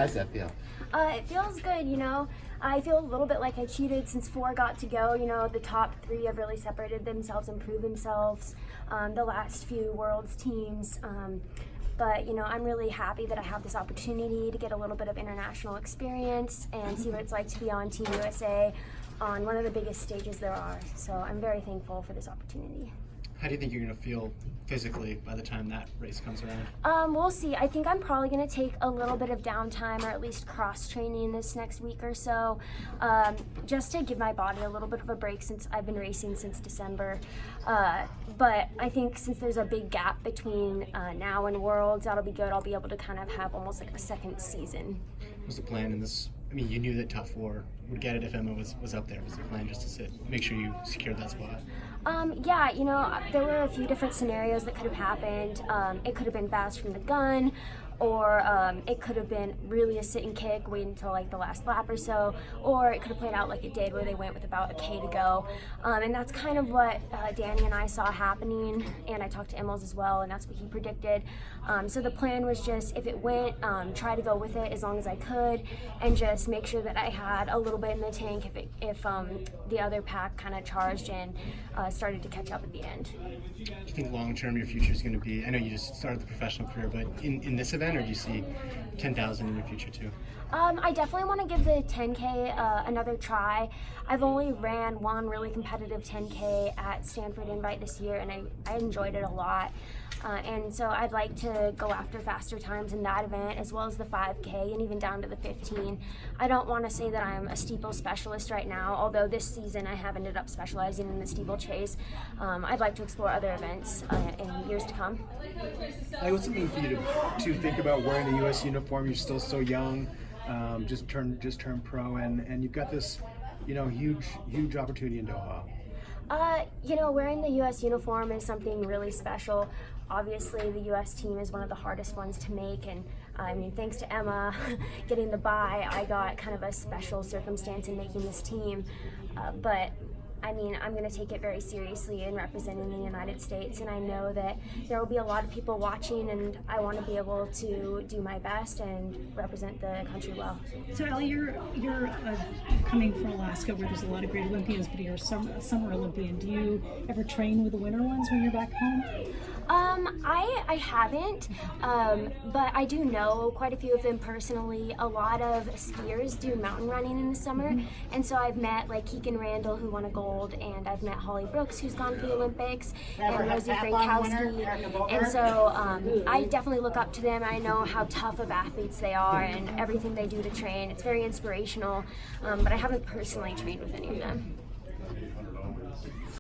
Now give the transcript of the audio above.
How's that feel? It feels good, you know. I feel a little bit like I cheated since 4 got to go. You know, the top 3 have really separated themselves and proved themselves. The last few Worlds teams. But, you know, I'm really happy that I have this opportunity to get a little bit of international experience and see what it's like to be on Team USA on one of the biggest stages there are. So I'm very thankful for this opportunity. How do you think you're going to feel physically by the time that race comes around? We'll see. I think I'm probably going to take a little bit of downtime or at least cross training this next week or so, just to give my body a little bit of a break since I've been racing since December. But I think since there's a big gap between now and Worlds, that'll be good. I'll be able to kind of have almost like a second season. What was the plan in this? I mean, you knew that top 4 would get it if Emma was up there. Was the plan just to make sure you secured that spot? Yeah, you know, there were a few different scenarios that could have happened. It could have been fast from the gun, or it could have been really a sit and kick, wait until like the last lap or so, or it could have played out like it did where they went with about a K to go. And that's kind of what Danny and I saw happening, and I talked to Emils as well, and that's what he predicted. So the plan was just, if it went, try to go with it as long as I could, and just make sure that I had a little bit in the tank if the other pack kind of charged and started to catch up at the end. Do you think long term your future is going to be, I know you just started the professional career, but in this event, or do you see 10,000 in your future too? I definitely want to give the 10K another try. I've only ran one really competitive 10K at Stanford Invite this year, and I enjoyed it a lot. And so I'd like to go after faster times in that event, as well as the 5K and even down to the 15. I don't want to say that I'm a steeple specialist right now, although this season I have ended up specializing in the steeplechase. I'd like to explore other events in years to come. What's it mean for you to think about wearing the U.S. uniform? You're still so young, just turned pro, and you've got this, you know, huge opportunity in Doha. You know, wearing the U.S. uniform is something really special. Obviously, the U.S. team is one of the hardest ones to make, and I mean, thanks to Emma getting the bye, I got kind of a special circumstance in making this team. But I mean, I'm going to take it very seriously in representing the United States, and I know that there will be a lot of people watching, and I want to be able to do my best and represent the country well. So, Allie, you're coming from Alaska, where there's a lot of great Olympians, but you're a summer Olympian. Do you ever train with the winter ones when you're back home? I haven't, but I do know quite a few of them personally. A lot of skiers do mountain running in the summer, and so I've met like Keegan Randall, who won a gold, and I've met Holly Brooks, who's gone to the Olympics, and Rosie Frankowski, and so I definitely look up to them. I know how tough of athletes they are and everything they do to train. It's very inspirational, but I haven't personally trained with any of them.